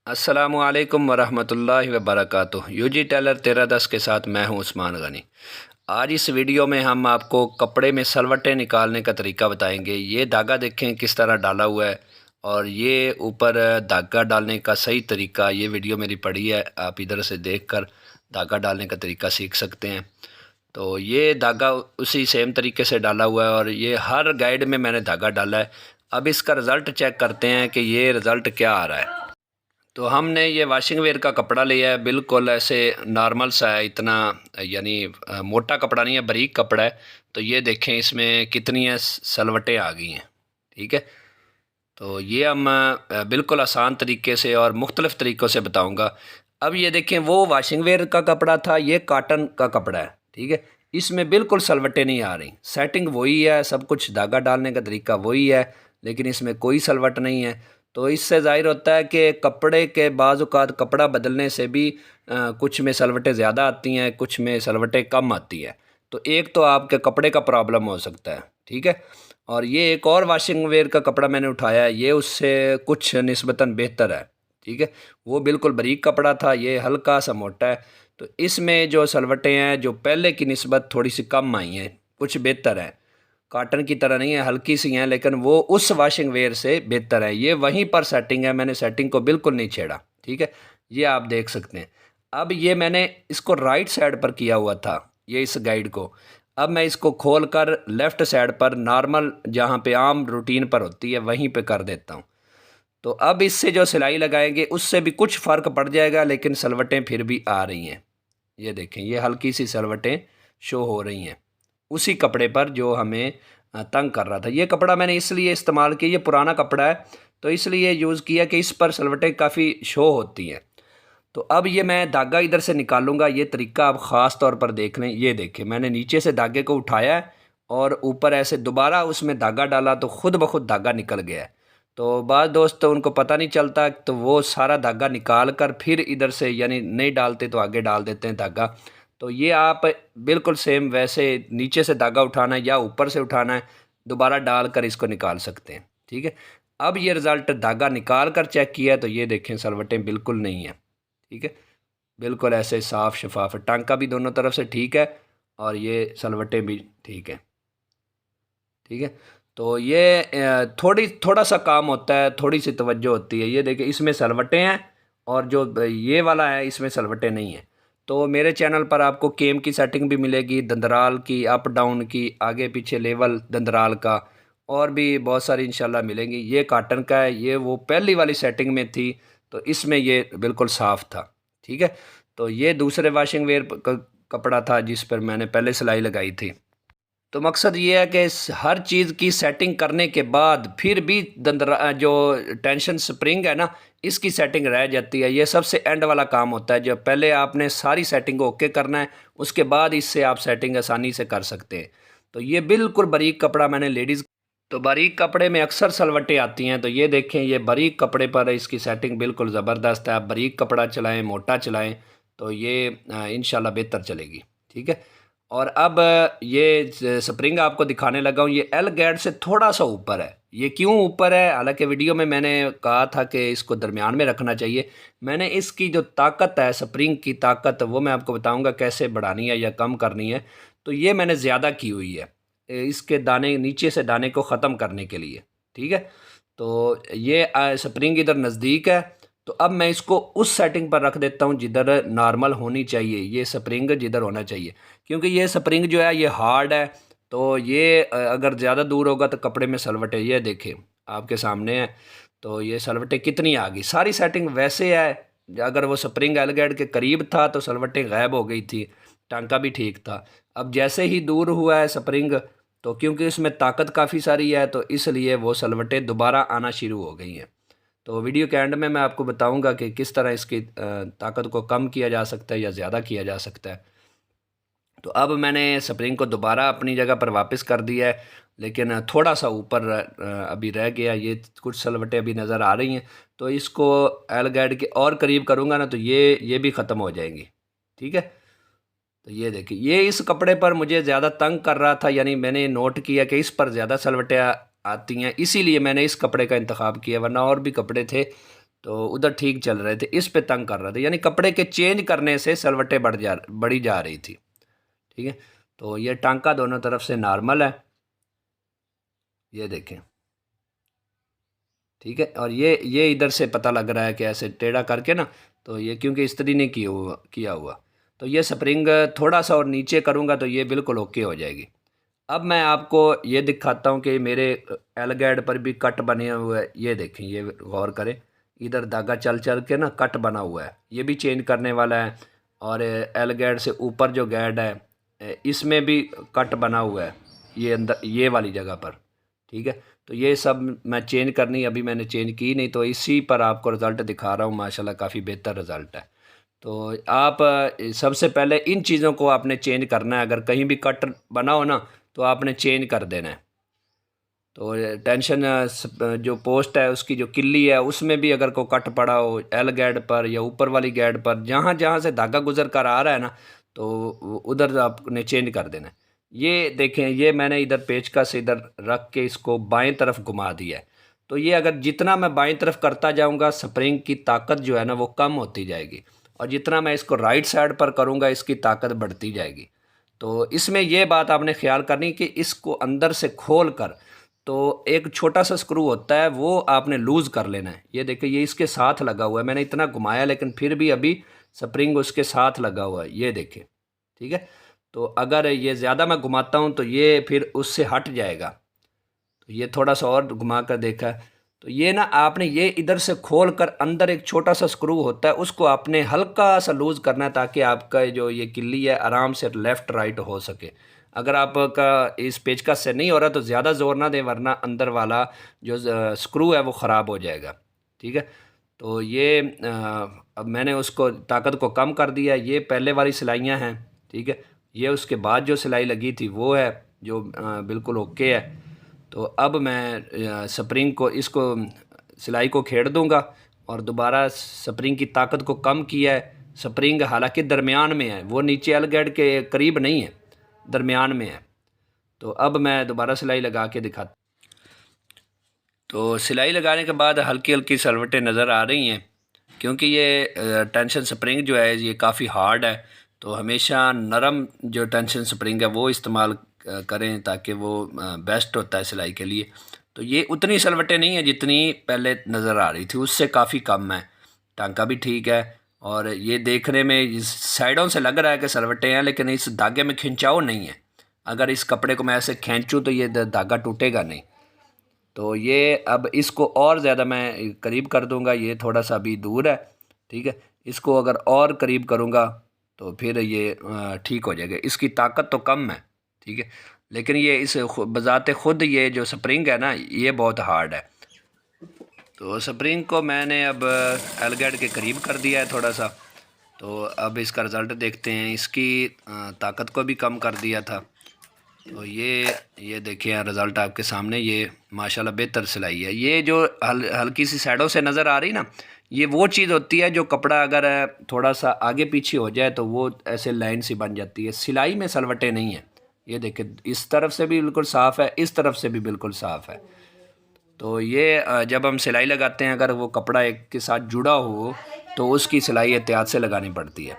अस्सलामुअलैकुम वरहमतुल्लाहि वबरकातुह। UG Taylor 1310 के साथ मैं हूं उस्मान गनी। आज इस वीडियो में हम आपको कपड़े में सलवटें निकालने का तरीका बताएंगे। ये धागा देखें किस तरह डाला हुआ है और ये ऊपर धागा डालने का सही तरीका, ये वीडियो मेरी पड़ी है, आप इधर से देखकर धागा डालने का तरीका सीख सकते हैं। तो ये धागा उसी सेम तरीके से डाला हुआ है और ये हर गाइड में मैंने धागा डाला है। अब इसका रिज़ल्ट चेक करते हैं कि ये रिज़ल्ट क्या आ रहा है। तो हमने ये वाशिंग वेयर का कपड़ा लिया है, बिल्कुल ऐसे नॉर्मल सा है, इतना यानी मोटा कपड़ा नहीं है, बारीक कपड़ा है। तो ये देखें इसमें कितनी सलवटें आ गई हैं। ठीक है, तो ये हम बिल्कुल आसान तरीके से और मुख्तलिफ़ तरीक़ों से बताऊंगा। अब ये देखें, वो वाशिंग वेयर का कपड़ा था, ये कॉटन का कपड़ा है। ठीक है, इसमें बिल्कुल सलवटें नहीं आ रही, सेटिंग वही है, सब कुछ धागा डालने का तरीका वही है, लेकिन इसमें कोई सलवट नहीं है। तो इससे ज़ाहिर होता है कि कपड़े के बाज़ औक़ात कपड़ा बदलने से भी कुछ में सलवटें ज़्यादा आती हैं, कुछ में सलवटें कम आती है। तो एक तो आपके कपड़े का प्रॉब्लम हो सकता है। ठीक है, और ये एक और वाशिंग वेयर का कपड़ा मैंने उठाया है, ये उससे कुछ निस्बतन बेहतर है। ठीक है, वो बिल्कुल बारीक कपड़ा था, ये हल्का सा मोटा है। तो इसमें जो सलवटें हैं जो पहले की निस्बत थोड़ी सी कम आई हैं, कुछ बेहतर है। कॉटन की तरह नहीं है, हल्की सी हैं, लेकिन वो उस वाशिंग वेयर से बेहतर है। ये वहीं पर सेटिंग है, मैंने सेटिंग को बिल्कुल नहीं छेड़ा। ठीक है, ये आप देख सकते हैं। अब ये मैंने इसको राइट साइड पर किया हुआ था, ये इस गाइड को। अब मैं इसको खोल कर लेफ़्ट साइड पर नॉर्मल जहाँ पे आम रूटीन पर होती है वहीं पे कर देता हूँ। तो अब इससे जो सिलाई लगाएंगे उससे भी कुछ फ़र्क पड़ जाएगा, लेकिन सलवटें फिर भी आ रही हैं। ये देखें, ये हल्की सी सलवटें शो हो रही हैं उसी कपड़े पर जो हमें तंग कर रहा था। ये कपड़ा मैंने इसलिए इस्तेमाल किया, ये पुराना कपड़ा है तो इसलिए यूज़ किया कि इस पर सलवटें काफ़ी शो होती हैं। तो अब ये मैं धागा इधर से निकालूंगा, ये तरीका आप ख़ास तौर पर देख लें। ये देखें, मैंने नीचे से धागे को उठाया है और ऊपर ऐसे दोबारा उसमें धागा डाला तो खुद ब खुद धागा निकल गया है। तो बाद दोस्त तो उनको पता नहीं चलता, तो वो सारा धागा निकाल कर फिर इधर से यानी नहीं डालते तो आगे डाल देते हैं धागा। तो ये आप बिल्कुल सेम वैसे नीचे से धागा उठाना है या ऊपर से उठाना है, दोबारा डाल कर इसको निकाल सकते हैं। ठीक है, अब ये रिज़ल्ट धागा निकाल कर चेक किया है तो ये देखें सलवटें बिल्कुल नहीं हैं। ठीक है, बिल्कुल ऐसे साफ़ शफाफ है, टांका भी दोनों तरफ से ठीक है और ये सलवटें भी ठीक है। ठीक है, तो ये थोड़ा सा काम होता है, थोड़ी सी तवज्जो होती है। ये देखिए, इसमें सलवटें हैं और जो ये वाला है इसमें सलवटें नहीं हैं। तो मेरे चैनल पर आपको केम की सेटिंग भी मिलेगी, दंदराल की, अप डाउन की, आगे पीछे लेवल दंदराल का, और भी बहुत सारी इंशाल्लाह मिलेंगी। ये कॉटन का है, ये वो पहली वाली सेटिंग में थी तो इसमें ये बिल्कुल साफ़ था। ठीक है, तो ये दूसरे वाशिंग वेयर कपड़ा था जिस पर मैंने पहले सिलाई लगाई थी। तो मकसद ये है कि हर चीज़ की सेटिंग करने के बाद फिर भी दंदरा जो टेंशन स्प्रिंग है ना, इसकी सेटिंग रह जाती है। ये सबसे एंड वाला काम होता है, जो पहले आपने सारी सेटिंग ओके करना है, उसके बाद इससे आप सेटिंग आसानी से कर सकते हैं। तो ये बिल्कुल बारीक कपड़ा मैंने लेडीज़, तो बारीक कपड़े में अक्सर सलवटें आती हैं। तो ये देखें, ये बारीक कपड़े पर इसकी सेटिंग बिल्कुल ज़बरदस्त है। आप बारीक कपड़ा चलाएँ, मोटा चलाएँ तो ये इंशाल्लाह बेहतर चलेगी। ठीक है, और अब ये स्प्रिंग आपको दिखाने लगा हूँ, ये एल गैड से थोड़ा सा ऊपर है। ये क्यों ऊपर है? हालांकि वीडियो में मैंने कहा था कि इसको दरमियान में रखना चाहिए। मैंने इसकी जो ताकत है, स्प्रिंग की ताकत, वो मैं आपको बताऊंगा कैसे बढ़ानी है या कम करनी है। तो ये मैंने ज़्यादा की हुई है इसके दाने, नीचे से दाने को ख़त्म करने के लिए। ठीक है, तो ये स्प्रिंग इधर नज़दीक है। तो अब मैं इसको उस सेटिंग पर रख देता हूँ जिधर नॉर्मल होनी चाहिए, ये स्प्रिंग जिधर होना चाहिए, क्योंकि ये स्प्रिंग जो है ये हार्ड है। तो ये अगर ज़्यादा दूर होगा तो कपड़े में सलवटें, ये देखें आपके सामने है। तो ये सलवटें कितनी आ गई, सारी सेटिंग वैसे है। अगर वो स्प्रिंग एलगेड के करीब था तो सलवटें गायब हो गई थी, टांका भी ठीक था। अब जैसे ही दूर हुआ है स्प्रिंग, तो क्योंकि इसमें ताकत काफ़ी सारी है तो इसलिए वो सलवटें दोबारा आना शुरू हो गई हैं। तो वीडियो के एंड में मैं आपको बताऊंगा कि किस तरह इसकी ताकत को कम किया जा सकता है या ज़्यादा किया जा सकता है। तो अब मैंने स्प्रिंग को दोबारा अपनी जगह पर वापस कर दिया है, लेकिन थोड़ा सा ऊपर अभी रह गया। ये कुछ सलवटें अभी नज़र आ रही हैं, तो इसको एल गाइड के और करीब करूँगा ना तो ये भी ख़त्म हो जाएंगी। ठीक है, तो ये देखिए, ये इस कपड़े पर मुझे ज़्यादा तंग कर रहा था, यानी मैंने नोट किया कि इस पर ज़्यादा सलवटें आती हैं, इसीलिए मैंने इस कपड़े का इंतखाब किया, वरना और भी कपड़े थे तो उधर ठीक चल रहे थे, इस पे तंग कर रहे थे, यानी कपड़े के चेंज करने से सलवटें बढ़ी जा रही थी। ठीक है, तो ये टांका दोनों तरफ से नॉर्मल है, ये देखें। ठीक है, और ये इधर से पता लग रहा है कि ऐसे टेढ़ा करके ना, तो ये क्योंकि इस्त्री ने किया हुआ, तो ये स्प्रिंग थोड़ा सा और नीचे करूँगा तो ये बिल्कुल ओके हो जाएगी। अब मैं आपको ये दिखाता हूँ कि मेरे एल गाइड पर भी कट बने हुए हैं। ये देखें, ये गौर करें, इधर धागा चल चल के ना कट बना हुआ है, ये भी चेंज करने वाला है। और एल गाइड से ऊपर जो गाइड है इसमें भी कट बना हुआ है, ये अंदर ये वाली जगह पर। ठीक है, तो ये सब मैं चेंज करनी, अभी मैंने चेंज की नहीं, तो इसी पर आपको रिज़ल्ट दिखा रहा हूँ। माशाल्लाह काफ़ी बेहतर रिज़ल्ट है। तो आप सबसे पहले इन चीज़ों को आपने चेंज करना है। अगर कहीं भी कट बना हो ना तो आपने चेंज कर देना है। तो टेंशन जो पोस्ट है उसकी जो किल्ली है उसमें भी अगर कोई कट पड़ा हो एल गैड पर या ऊपर वाली गैड पर, जहाँ जहाँ से धागा गुजर कर आ रहा है ना, तो उधर आपने चेंज कर देना है। ये देखें, ये मैंने इधर पेचकस इधर रख के इसको बाएं तरफ घुमा दिया है। तो ये अगर जितना मैं बाएं तरफ करता जाऊंगा स्प्रिंग की ताकत जो है ना वो कम होती जाएगी, और जितना मैं इसको राइट साइड पर करूंगा इसकी ताकत बढ़ती जाएगी। तो इसमें ये बात आपने ख्याल करनी कि इसको अंदर से खोल कर, तो एक छोटा सा स्क्रू होता है वो आपने लूज़ कर लेना है। ये देखिए, ये इसके साथ लगा हुआ है, मैंने इतना घुमाया लेकिन फिर भी अभी स्प्रिंग उसके साथ लगा हुआ है, ये देखें। ठीक है, तो अगर ये ज़्यादा मैं घुमाता हूँ तो ये फिर उससे हट जाएगा। तो ये थोड़ा सा और घुमा कर देखा है, तो ये ना आपने ये इधर से खोल कर अंदर एक छोटा सा स्क्रू होता है उसको आपने हल्का सा लूज़ करना है, ताकि आपका जो ये किल्ली है आराम से लेफ़्ट राइट हो सके। अगर आपका इस पेचकस से नहीं हो रहा तो ज़्यादा ज़ोर ना दें, वरना अंदर वाला जो स्क्रू है वो ख़राब हो जाएगा। ठीक है, तो ये अब मैंने उसको ताकत को कम कर दिया। ये पहले वाली सिलाइयाँ हैं। ठीक है, ये उसके बाद जो सिलाई लगी थी वो है जो बिल्कुल ओके है। तो अब मैं स्प्रिंग को इसको सिलाई को खेड़ दूंगा और दोबारा स्प्रिंग की ताकत को कम किया है। स्प्रिंग हालांकि दरमियान में है, वो नीचे अलगैड के करीब नहीं है, दरमियान में है। तो अब मैं दोबारा सिलाई लगा के दिखाता। तो सिलाई लगाने के बाद हल्की हल्की सलवटें नज़र आ रही हैं, क्योंकि ये टेंशन स्प्रिंग जो है ये काफ़ी हार्ड है। तो हमेशा नरम जो टेंशन स्प्रिंग है वो इस्तेमाल करें, ताकि वो बेस्ट होता है सिलाई के लिए। तो ये उतनी सलवटें नहीं है जितनी पहले नज़र आ रही थी, उससे काफ़ी कम है। टांका भी ठीक है, और ये देखने में इस साइडों से लग रहा है कि सलवटें हैं, लेकिन इस धागे में खिंचाव नहीं है। अगर इस कपड़े को मैं ऐसे खींचूँ तो ये धागा टूटेगा नहीं। तो ये अब इसको और ज़्यादा मैं करीब कर दूंगा, ये थोड़ा सा अभी दूर है। ठीक है, इसको अगर और करीब करूँगा तो फिर ये ठीक हो जाएगा। इसकी ताकत तो कम है। ठीक है, लेकिन ये इस बजाते खुद ये जो स्प्रिंग है ना ये बहुत हार्ड है। तो स्प्रिंग को मैंने अब एलगेड के करीब कर दिया है थोड़ा सा। तो अब इसका रिज़ल्ट देखते हैं। इसकी ताकत को भी कम कर दिया था। तो ये देखिए रिज़ल्ट आपके सामने। ये माशाल्लाह बेहतर सिलाई है। ये जो हल्की सी साइडों से नज़र आ रही ना, ये वो चीज़ होती है जो कपड़ा अगर थोड़ा सा आगे पीछे हो जाए तो वो ऐसे लाइन सी बन जाती है। सिलाई में सलवटें नहीं है। ये देखिए, इस तरफ से भी बिल्कुल साफ़ है, इस तरफ से भी बिल्कुल साफ़ है। तो ये जब हम सिलाई लगाते हैं, अगर वो कपड़ा एक के साथ जुड़ा हो तो उसकी सिलाई एहतियात से लगानी पड़ती है।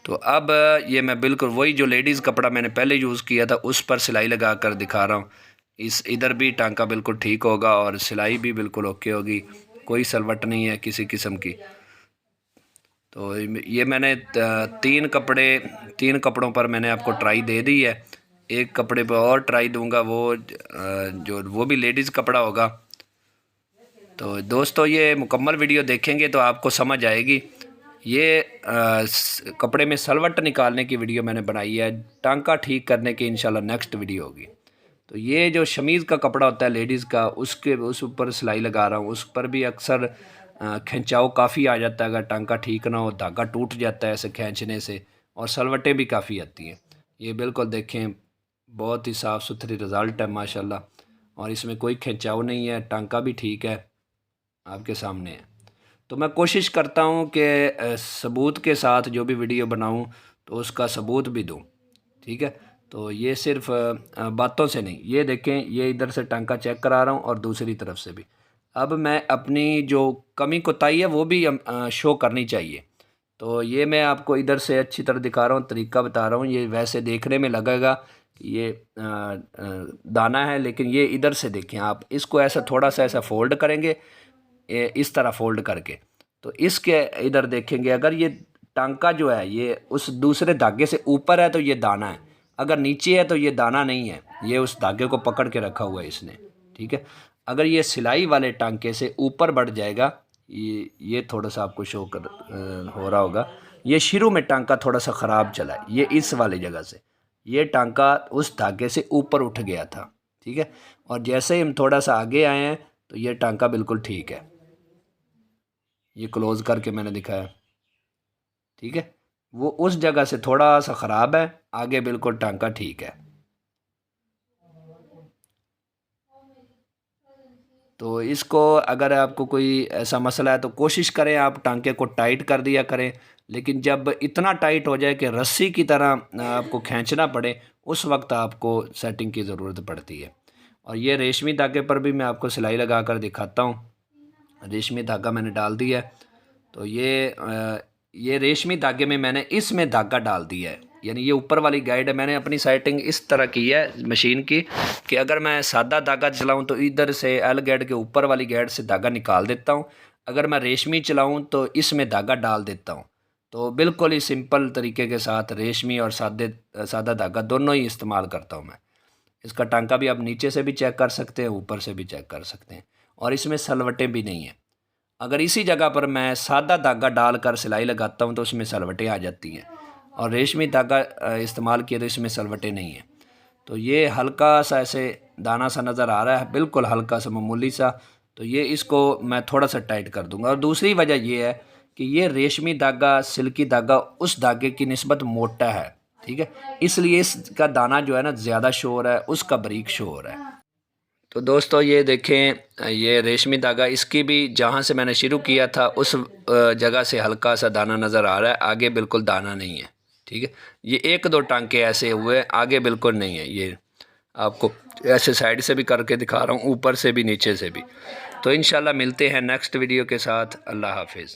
तो अब ये मैं बिल्कुल वही जो लेडीज़ कपड़ा मैंने पहले यूज़ किया था उस पर सिलाई लगा कर दिखा रहा हूँ। इस इधर भी टांका बिल्कुल ठीक होगा और सिलाई भी बिल्कुल ओके होगी, कोई सलवट नहीं है किसी किस्म की। तो ये मैंने तीन कपड़ों पर मैंने आपको ट्राई दे दी है। एक कपड़े पर और ट्राई दूंगा, वो भी लेडीज़ कपड़ा होगा। तो दोस्तों ये मुकम्मल वीडियो देखेंगे तो आपको समझ आएगी। ये कपड़े में सलवट निकालने की वीडियो मैंने बनाई है, टांका ठीक करने की इंशाल्लाह नेक्स्ट वीडियो होगी। तो ये जो शमीज़ का कपड़ा होता है लेडीज़ का, उस ऊपर सिलाई लगा रहा हूँ। उस पर भी अक्सर खिंचाव काफ़ी आ जाता है, अगर टांका ठीक ना हो धागा टूट जाता है ऐसे खींचने से, और सलवटें भी काफ़ी आती हैं। ये बिल्कुल देखें, बहुत ही साफ़ सुथरी रिज़ल्ट है माशाल्लाह, और इसमें कोई खिंचाव नहीं है। टांका भी ठीक है, आपके सामने है। तो मैं कोशिश करता हूँ कि सबूत के साथ जो भी वीडियो बनाऊँ तो उसका सबूत भी दूँ। ठीक है, तो ये सिर्फ बातों से नहीं। ये देखें, ये इधर से टांका चेक करा रहा हूँ और दूसरी तरफ से भी। अब मैं अपनी जो कमी कोताही है वो भी शो करनी चाहिए। तो ये मैं आपको इधर से अच्छी तरह दिखा रहा हूँ, तरीका बता रहा हूँ। ये वैसे देखने में लगेगा कि ये दाना है, लेकिन ये इधर से देखें आप, इसको ऐसा थोड़ा सा ऐसा फोल्ड करेंगे, इस तरह फोल्ड करके, तो इसके इधर देखेंगे अगर ये टांका जो है ये उस दूसरे धागे से ऊपर है तो ये दाना है, अगर नीचे है तो ये दाना नहीं है, ये उस धागे को पकड़ के रखा हुआ है इसने। ठीक है, अगर ये सिलाई वाले टांके से ऊपर बढ़ जाएगा, ये थोड़ा सा आपको शो कर हो रहा होगा, ये शुरू में टांका थोड़ा सा ख़राब चला है, ये इस वाली जगह से ये टांका उस धागे से ऊपर उठ गया था। ठीक है, और जैसे ही हम थोड़ा सा आगे आए हैं तो ये टांका बिल्कुल ठीक है, ये क्लोज करके मैंने दिखाया। ठीक है, वो उस जगह से थोड़ा सा ख़राब है, आगे बिल्कुल टांका ठीक है। तो इसको अगर आपको कोई ऐसा मसला है तो कोशिश करें आप टांके को टाइट कर दिया करें, लेकिन जब इतना टाइट हो जाए कि रस्सी की तरह आपको खींचना पड़े, उस वक्त आपको सेटिंग की ज़रूरत पड़ती है। और ये रेशमी धागे पर भी मैं आपको सिलाई लगा कर दिखाता हूँ। रेशमी धागा मैंने डाल दिया है, तो ये रेशमी धागे में मैंने इसमें धागा डाल दिया है, यानी ये ऊपर वाली गाइड है। मैंने अपनी सेटिंग इस तरह की है मशीन की कि अगर मैं सादा धागा चलाऊं तो इधर से एल गाइड के ऊपर वाली गाइड से धागा निकाल देता हूं, अगर मैं रेशमी चलाऊं तो इसमें धागा डाल देता हूं। तो बिल्कुल ही सिंपल तरीके के साथ रेशमी और सादा धागा दोनों ही इस्तेमाल करता हूँ मैं। इसका टांका भी आप नीचे से भी चेक कर सकते हैं, ऊपर से भी चेक कर सकते हैं, और इसमें सलवटें भी नहीं हैं। अगर इसी जगह पर मैं सादा धागा डालकर सिलाई लगाता हूँ तो उसमें सलवटें आ जाती हैं, और रेशमी धागा इस्तेमाल किया तो इसमें सलवटें नहीं हैं। तो ये हल्का सा ऐसे दाना सा नज़र आ रहा है, बिल्कुल हल्का सा मामूली सा, तो ये इसको मैं थोड़ा सा टाइट कर दूंगा। और दूसरी वजह ये है कि ये रेशमी धागा, सिल्की धागा उस धागे की निस्बत मोटा है। ठीक है, इसलिए इसका दाना जो है ना ज़्यादा शो हो रहा है, उसका बारीक शो हो रहा है। तो दोस्तों ये देखें, ये रेशमी धागा, इसकी भी जहाँ से मैंने शुरू किया था उस जगह से हल्का सा दाना नज़र आ रहा है, आगे बिल्कुल दाना नहीं है। ठीक है, ये एक दो टांके ऐसे हुए, आगे बिल्कुल नहीं है। ये आपको ऐसे साइड से भी करके दिखा रहा हूँ, ऊपर से भी नीचे से भी। तो इंशाल्लाह मिलते हैं नेक्स्ट वीडियो के साथ। अल्लाह हाफिज़।